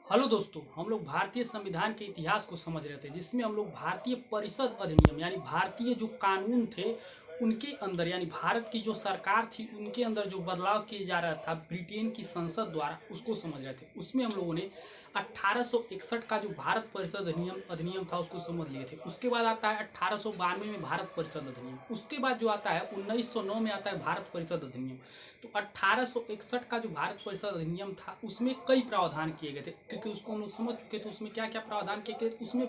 Hello दोस्तों, हम लोग भारतीय संविधान के इतिहास को समझ रहे थे, जिसमें हम लोग भारतीय परिषद अधिनियम यानी भारतीय जो कानून थे उनके अंदर यानी भारत की जो सरकार थी उनके अंदर जो बदलाव किए जा रहा था ब्रिटेन की संसद द्वारा, उसको समझ रहे थे। उसमें हम लोगों ने 1861 का जो भारत परिषद अधिनियम अधिनियम था उसको समझ लिए थे। उसके बाद आता है 1892 में भारत परिषद अधिनियम। उसके बाद जो आता है 1909 में आता है भारत परिषद अधिनियम। तो 1861 का जो भारत परिषद अधिनियम था उसमें कई प्रावधान किए गए थे, क्योंकि उसको हम लोग समझ चुके थे उसमें क्या क्या प्रावधान किए गए। उसमें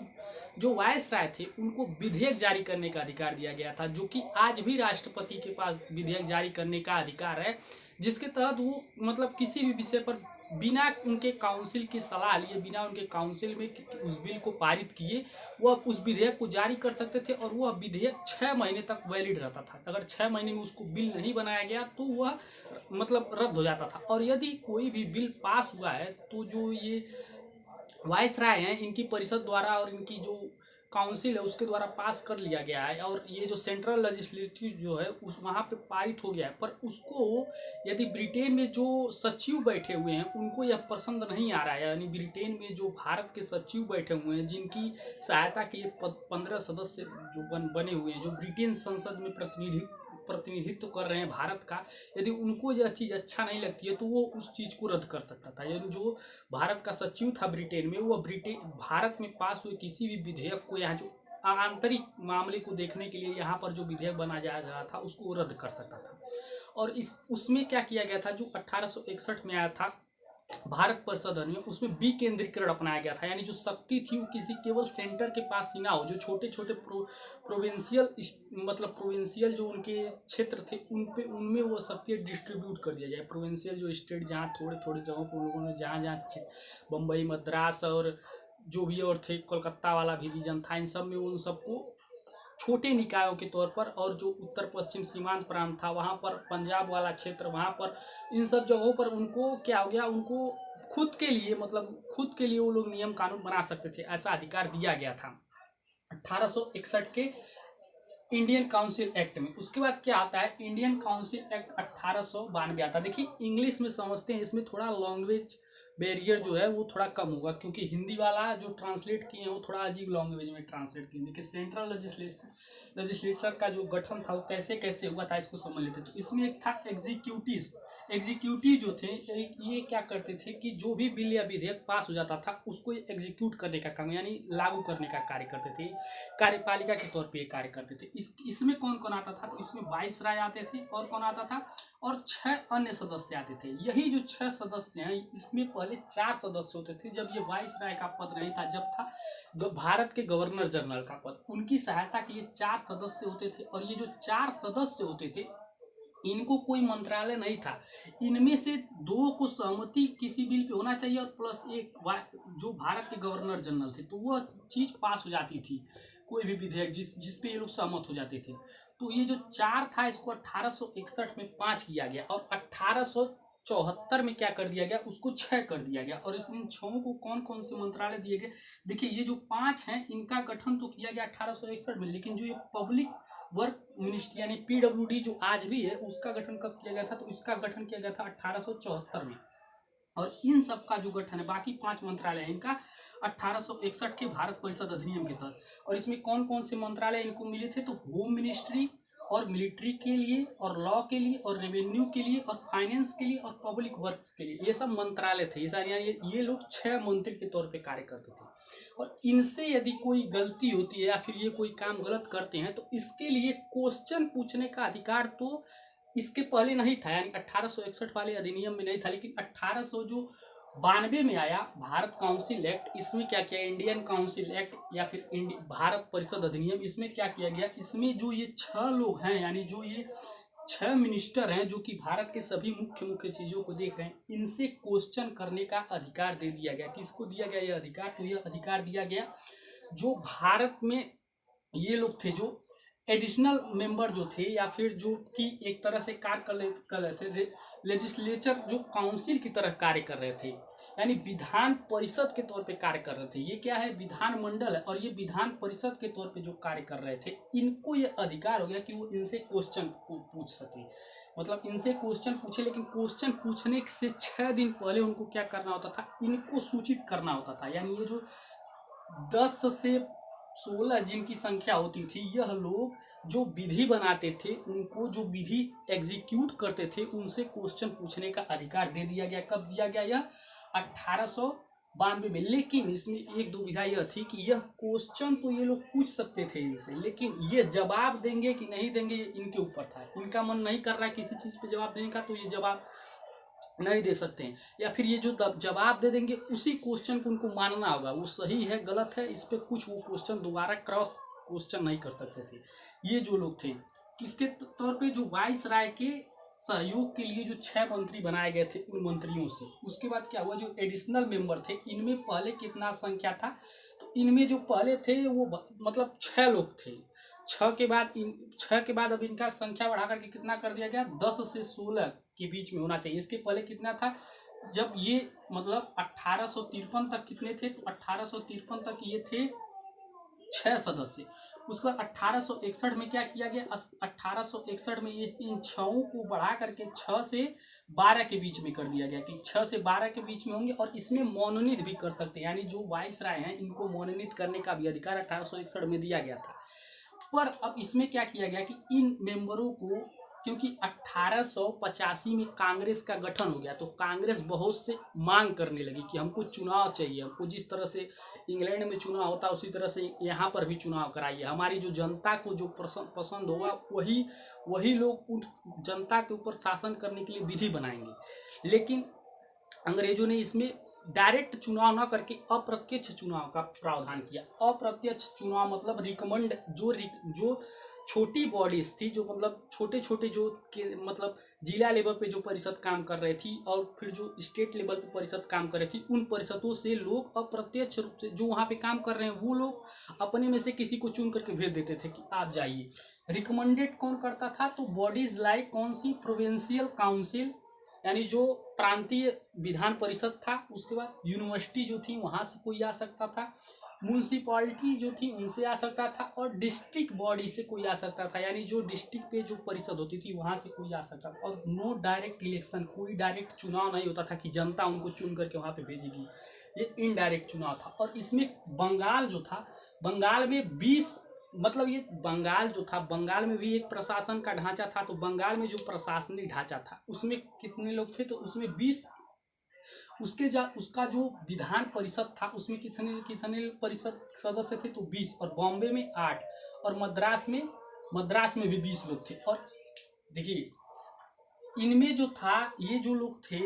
जो वायसराय थे उनको विधेयक जारी करने का अधिकार दिया गया था, जो कि आज भी राष्ट्रपति के पास विधेयक जारी करने का अधिकार है, जिसके तहत वो मतलब किसी भी विषय पर बिना उनके काउंसिल की सलाह लिए, बिना उनके काउंसिल में उस बिल को पारित किए वह उस विधेयक को जारी कर सकते थे। और वह विधेयक 6 महीने तक वैलिड रहता था। अगर 6 महीने में उसको बिल नहीं बनाया गया तो वह मतलब रद्द हो जाता था। और यदि कोई भी बिल पास हुआ है तो जो ये वायसराय हैं इनकी परिषद द्वारा और इनकी जो काउंसिल है उसके द्वारा पास कर लिया गया है, और ये जो सेंट्रल लेजिस्लेटिव जो है उस वहाँ पे पारित हो गया है। पर उसको यदि ब्रिटेन में जो सचिव बैठे हुए हैं उनको यह पसंद नहीं आ रहा है, यानी ब्रिटेन में जो भारत के सचिव बैठे हुए हैं जिनकी सहायता के लिए 15 सदस्य जो बने हुए हैं, जो ब्रिटेन संसद में प्रतिनिधित्व कर रहे हैं भारत का, यदि उनको यह चीज़ अच्छा नहीं लगती है तो वो उस चीज़ को रद्द कर सकता था। यानी जो भारत का सचिव था ब्रिटेन में, वो ब्रिटेन भारत में पास हुए किसी भी विधेयक को, यहाँ जो आंतरिक मामले को देखने के लिए यहाँ पर जो विधेयक बना जा रहा था उसको रद्द कर सकता था। और इस उसमें क्या किया गया था, जो 1861 में आया था भारत परिषद अधिनियम, उसमें विकेंद्रीकरण अपनाया गया था। यानी जो शक्ति थी वो किसी केवल सेंटर के पास ही ना हो, जो छोटे छोटे प्रोविंशियल मतलब प्रोविंशियल जो उनके क्षेत्र थे उनमें वो शक्ति डिस्ट्रीब्यूट कर दिया जाए। प्रोविंशियल जो स्टेट जहाँ थोड़े थोड़े जगहों पर उन लोगों ने जहाँ जहाँ बम्बई, मद्रास और जो भी और थे, कोलकाता वाला भी रीजन था, इन सब में उन सबको छोटे निकायों के तौर पर, और जो उत्तर पश्चिम सीमांत प्रांत था वहाँ पर, पंजाब वाला क्षेत्र वहाँ पर, इन सब जगहों पर उनको क्या हो गया, उनको खुद के लिए मतलब खुद के लिए वो लोग नियम कानून बना सकते थे, ऐसा अधिकार दिया गया था 1861 के इंडियन काउंसिल एक्ट में। उसके बाद क्या आता है, इंडियन काउंसिल एक्ट 1892 आता है। देखिए इंग्लिश में समझते हैं, इसमें थोड़ा लैंग्वेज बैरियर जो है वो थोड़ा कम होगा, क्योंकि हिंदी वाला जो ट्रांसलेट किए हैं वो थोड़ा अजीब लैंग्वेज में ट्रांसलेट किए। देखिए सेंट्रल लेजिस्लेचर का जो गठन था वो कैसे कैसे हुआ था इसको समझ लेते। तो इसमें एक था एग्जीक्यूटिव जो थे, ये क्या करते थे कि जो भी बिल या विधेयक पास हो जाता था उसको एग्जीक्यूट करने का काम यानी लागू करने का कार्य करते थे, कार्यपालिका के तौर पे ये कार्य करते थे। इसमें कौन कौन आता था, तो इसमें 22 राय आते थे, और कौन आता था, और 6 अन्य सदस्य आते थे। यही जो 6 सदस्य हैं इसमें पहले 4 सदस्य होते थे जब ये 22 राय का पद नहीं था, जब था भारत के गवर्नर जनरल का पद। उनकी सहायता के लिए 4 सदस्य होते थे, और ये जो 4 सदस्य होते थे इनको कोई मंत्रालय नहीं था। इनमें से 2 को सहमति किसी बिल पे होना चाहिए, और प्लस एक जो भारत के गवर्नर जनरल थे तो वह चीज पास हो जाती थी, कोई भी विधेयक जिस पे ये लोग सहमत हो जाते थे। तो ये जो 4 था इसको 1861 में 5 किया गया, और 1874 में क्या कर दिया गया, उसको 6 कर दिया गया। और इन 6 को कौन कौन से मंत्रालय दिए गए, देखिए ये जो 5 हैं इनका गठन तो किया गया 1861 में, लेकिन जो ये पब्लिक वर्क मिनिस्ट्री यानी पीडब्ल्यूडी जो आज भी है उसका गठन कब किया गया था, तो इसका गठन किया गया था 1874 में। और इन सब का जो गठन है, बाकी 5 मंत्रालय है इनका 1861 के भारत परिषद अधिनियम के तहत। और इसमें कौन कौन से मंत्रालय इनको मिले थे, तो होम मिनिस्ट्री, और मिलिट्री के लिए, और लॉ के लिए, और रेवेन्यू के लिए, और फाइनेंस के लिए, और पब्लिक वर्क्स के लिए, ये सब मंत्रालय थे। ये लोग 6 मंत्री के तौर पे कार्य करते थे। और इनसे यदि कोई गलती होती है या फिर ये कोई काम गलत करते हैं तो इसके लिए क्वेश्चन पूछने का अधिकार तो इसके पहले नहीं था, यानी 1861 वाले अधिनियम में नहीं था। लेकिन 1892 में आया भारत काउंसिल एक्ट, इसमें क्या किया, इंडियन काउंसिल एक्ट या फिर भारत परिषद अधिनियम, इसमें क्या किया गया, इसमें जो ये 6 लोग हैं यानी जो ये 6 मिनिस्टर हैं जो कि भारत के सभी मुख्य मुख्य चीज़ों को देख रहे हैं, इनसे क्वेश्चन करने का अधिकार दे दिया गया। किसको दिया गया यह अधिकार, तो यह अधिकार दिया गया जो भारत में ये लोग थे, जो एडिशनल मेंबर जो थे, या फिर जो कि एक तरह से कार्य कर रहे थे, लेजिस्लेचर जो काउंसिल की तरह कार्य कर रहे थे, यानी विधान परिषद के तौर पे कार्य कर रहे थे। ये क्या है, विधान मंडल है, और ये विधान परिषद के तौर पे जो कार्य कर रहे थे इनको ये अधिकार हो गया कि वो इनसे क्वेश्चन पूछ सके। मतलब इनसे क्वेश्चन पूछे, लेकिन क्वेश्चन पूछने से 6 दिन पहले उनको क्या करना होता था, इनको सूचित करना होता था। यानी ये जो 10 से 16 जिनकी संख्या होती थी, यह लोग जो विधि बनाते थे, उनको जो विधि एग्जीक्यूट करते थे, उनसे क्वेश्चन पूछने का अधिकार दे दिया गया। कब दिया गया? यह 1892 में। लेकिन इसमें एक दुविधा यह थी कि यह क्वेश्चन तो ये लोग पूछ सकते थे इनसे, लेकिन ये जवाब देंगे कि नहीं देंगे ये इनके ऊपर था। इनका मन नहीं कर रहा है किसी चीज़ पे जवाब देने का, तो ये जवाब नहीं दे सकते हैं। या फिर ये जो जवाब दे देंगे उसी क्वेश्चन को उनको मानना होगा, वो सही है गलत है इस पर कुछ वो क्वेश्चन दोबारा क्रॉस क्वेश्चन नहीं कर सकते थे ये जो लोग थे। किसके तौर पे? जो वाइस राय के सहयोग के लिए जो 6 मंत्री बनाए गए थे उन मंत्रियों से। उसके बाद क्या हुआ, जो एडिशनल मेंबर थे, इनमें पहले कितना संख्या था, तो इनमें जो पहले थे वो मतलब 6 लोग थे। 6 के बाद अब इनका संख्या बढ़ा करके कितना कर दिया गया, 10 से 16 के बीच में होना चाहिए। इसके पहले कितना था, जब ये मतलब 1853 तक कितने थे, तो 1853 तक ये थे 6 सदस्य। उसके बाद 1861 में क्या किया गया, 1861 में ये इन 6 को बढ़ा करके 6 से 12 के बीच में कर दिया गया कि 6 से 12 के बीच में होंगे, और इसमें मनोनीत भी कर सकते हैं। यानी जो वाइस राय हैं इनको मनोनीत करने का भी अधिकार 1861 में दिया गया था। पर अब इसमें क्या किया गया कि इन मेंबरों को, क्योंकि 1885 में कांग्रेस का गठन हो गया, तो कांग्रेस बहुत से मांग करने लगी कि हमको चुनाव चाहिए, हमको जिस तरह से इंग्लैंड में चुनाव होता है उसी तरह से यहाँ पर भी चुनाव कराइए, हमारी जो जनता को जो पसंद होगा वही लोग उन जनता के ऊपर शासन करने के लिए विधि बनाएंगे। लेकिन अंग्रेजों ने इसमें डायरेक्ट चुनाव ना करके अप्रत्यक्ष चुनाव का प्रावधान किया। अप्रत्यक्ष चुनाव मतलब रिकमेंड, जो छोटी बॉडीज थी, जो मतलब छोटे छोटे जो के मतलब जिला लेवल पे जो परिषद काम कर रही थी और फिर जो स्टेट लेवल पे परिषद काम कर रही थी, उन परिषदों से लोग अप्रत्यक्ष रूप से जो वहाँ पे काम कर रहे हैं वो लोग अपने में से किसी को चुन करके भेज देते थे कि आप जाइए। रिकमेंडेड कौन करता था, तो बॉडीज लाइक कौन सी, प्रोविंशियल काउंसिल यानी जो प्रांतीय विधान परिषद था, उसके बाद यूनिवर्सिटी जो थी वहाँ से कोई आ सकता था, म्यूनसिपालिटी जो थी उनसे आ सकता था, और डिस्ट्रिक्ट बॉडी से कोई आ सकता था, यानी जो डिस्ट्रिक्ट पे जो परिषद होती थी वहाँ से कोई आ सकता था। और नो डायरेक्ट इलेक्शन, कोई डायरेक्ट चुनाव नहीं होता था कि जनता उनको चुन करके वहाँ पे भेजेगी, ये इनडायरेक्ट चुनाव था। और इसमें बंगाल जो था, बंगाल में 20 मतलब ये बंगाल जो था, बंगाल में भी एक प्रशासन का ढांचा था, तो बंगाल में जो प्रशासनिक ढांचा था उसमें कितने लोग थे, तो उसमें 20, उसका जो विधान परिषद था उसमें कितने कितने परिषद सदस्य थे, तो 20, और बॉम्बे में 8, और मद्रास में भी 20 लोग थे। और देखिए इनमें जो था, ये जो लोग थे,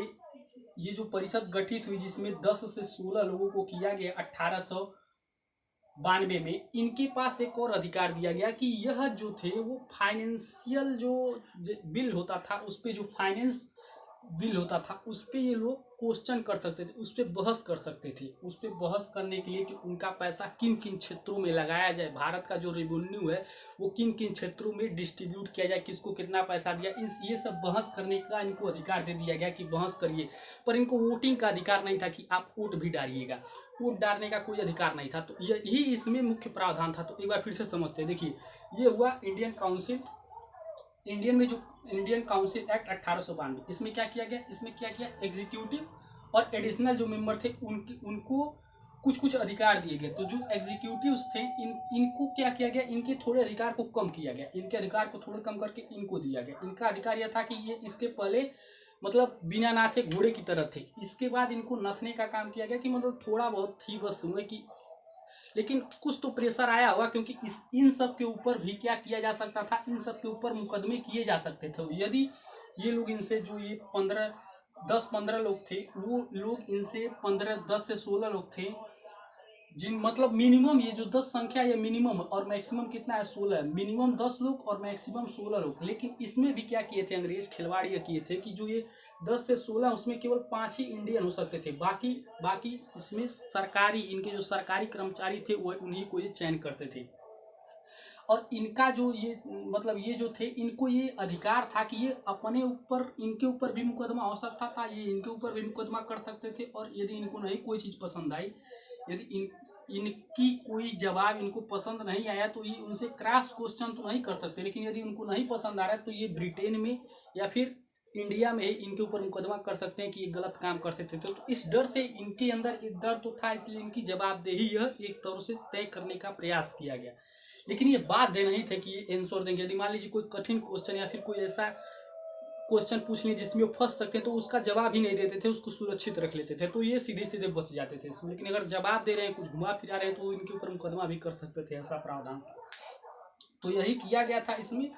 ये जो परिषद गठित हुई जिसमें 10 से 16 लोगों को किया गया 1892 में, इनके पास एक और अधिकार दिया गया कि यह जो थे वो फाइनेंशियल जो बिल होता था, उस पर जो फाइनेंस बिल होता था उस पर ये लोग क्वेश्चन कर सकते थे, उस पर बहस कर सकते थे। उस पर बहस करने के लिए कि उनका पैसा किन किन क्षेत्रों में लगाया जाए, भारत का जो रेवेन्यू है वो किन किन क्षेत्रों में डिस्ट्रीब्यूट किया जाए, किसको कितना पैसा दिया, ये सब बहस करने का इनको अधिकार दे दिया गया कि बहस करिए। पर इनको वोटिंग का अधिकार नहीं था कि आप वोट भी डालिएगा, वोट डालने का कोई अधिकार नहीं था। तो यही इसमें मुख्य प्रावधान था। तो एक बार फिर से समझते हैं। देखिए ये हुआ इंडियन काउंसिल एक्ट 1892। इसमें क्या किया गया, इसमें क्या किया, एग्जीक्यूटिव और एडिशनल जो मेंबर थे उनको कुछ अधिकार दिए गए। तो जो एग्जीक्यूटिव्स थे इनको क्या किया गया, इनके थोड़े अधिकार को कम किया गया, इनके अधिकार को थोड़े कम करके इनको दिया गया। इनका अधिकार यह था कि ये इसके पहले मतलब बिना नाथे घोड़े की तरह थे, इसके बाद इनको नथने का काम किया गया कि मतलब थोड़ा बहुत ही बस हुए कि, लेकिन कुछ तो प्रेशर आया होगा, क्योंकि इन सब के ऊपर भी क्या किया जा सकता था, इन सब के ऊपर मुकदमे किए जा सकते थे। यदि ये लोग इनसे जो ये 10-15 लोग थे, वो लोग इनसे 10 से 16 लोग थे, जिन मतलब मिनिमम ये जो 10 संख्या ये मिनिमम और मैक्सिमम कितना है, 16 है। मिनिमम 10 लोग और मैक्सिमम 16 लोग। लेकिन इसमें भी क्या किए थे अंग्रेज, खिलवाड़ ये किए थे कि जो ये 10 से 16 उसमें केवल 5 ही इंडियन हो सकते थे, बाकी इसमें सरकारी, इनके जो सरकारी कर्मचारी थे वो उन्हीं को ये चयन करते थे। और इनका जो ये मतलब ये जो थे, इनको ये अधिकार था कि ये अपने ऊपर, इनके ऊपर भी मुकदमा हो सकता था, ये इनके ऊपर भी मुकदमा कर सकते थे। और यदि इनको नहीं कोई चीज़ पसंद आई, यदि इनकी कोई जवाब इनको पसंद नहीं आया तो ये उनसे क्रॉस क्वेश्चन तो नहीं कर सकते, लेकिन यदि उनको नहीं पसंद आ रहा है तो ये ब्रिटेन में या फिर इंडिया में इनके ऊपर मुकदमा कर सकते हैं कि ये गलत काम कर सकते थे। तो इस डर से इनके अंदर एक डर तो था, इसलिए इनकी जवाबदेही यह एक तौर से तय करने का प्रयास किया गया। लेकिन ये बाध्य नहीं थे कि ये आंसर देंगे। यदि मान लीजिए कोई कठिन क्वेश्चन या फिर कोई ऐसा क्वेश्चन पूछ लिए जिसमें वो फंस सकते हैं तो उसका जवाब ही नहीं देते थे, उसको सुरक्षित रख लेते थे, तो ये सीधे सीधे बच जाते थे इसमें। लेकिन अगर जवाब दे रहे हैं, कुछ घुमा फिरा रहे हैं, तो इनके ऊपर मुकदमा भी कर सकते थे, ऐसा प्रावधान। तो यही किया गया था। इसमें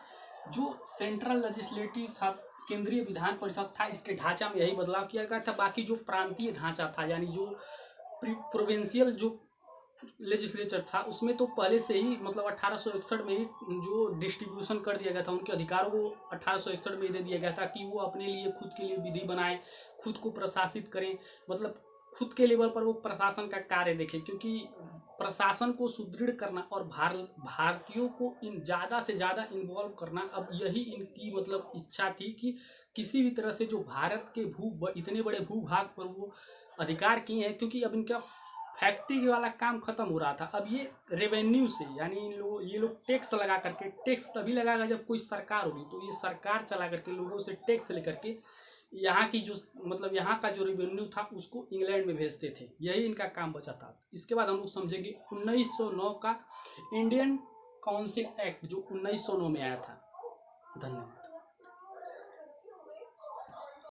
जो सेंट्रल लेजिस्लेटिव था, केंद्रीय विधान परिषद था, इसके ढांचा में यही बदलाव किया गया था। बाकी जो प्रांतीय ढांचा था, यानी जो प्रोविंशियल जो लेजिस्लेचर था, उसमें तो पहले से ही मतलब 1861 में ही जो डिस्ट्रीब्यूशन कर दिया गया था, उनके अधिकारों को 1861 में दे दिया गया था कि वो अपने लिए खुद के लिए विधि बनाएं, खुद को प्रशासित करें, मतलब खुद के लेवल पर वो प्रशासन का कार्य देखें। क्योंकि प्रशासन को सुदृढ़ करना और भारतीयों को इन ज़्यादा से ज़्यादा इन्वॉल्व करना, अब यही इनकी मतलब इच्छा थी कि किसी भी तरह से जो भारत के इतने बड़े भूभाग पर वो अधिकार किए हैं। क्योंकि अब इनका फैक्ट्री वाला काम खत्म हो रहा था, अब ये रेवेन्यू से, यानी ये लोग टैक्स लगा करके, टैक्स तभी लगाएगा जब कोई सरकार होगी, तो ये सरकार चला करके लोगों से टैक्स लेकर के यहाँ की जो मतलब यहाँ का जो रेवेन्यू था उसको इंग्लैंड में भेजते थे। यही इनका काम बचा था। इसके बाद हम लोग समझेंगे 1909 का इंडियन काउंसिल एक्ट, जो 1909 में आया था। धन्यवाद।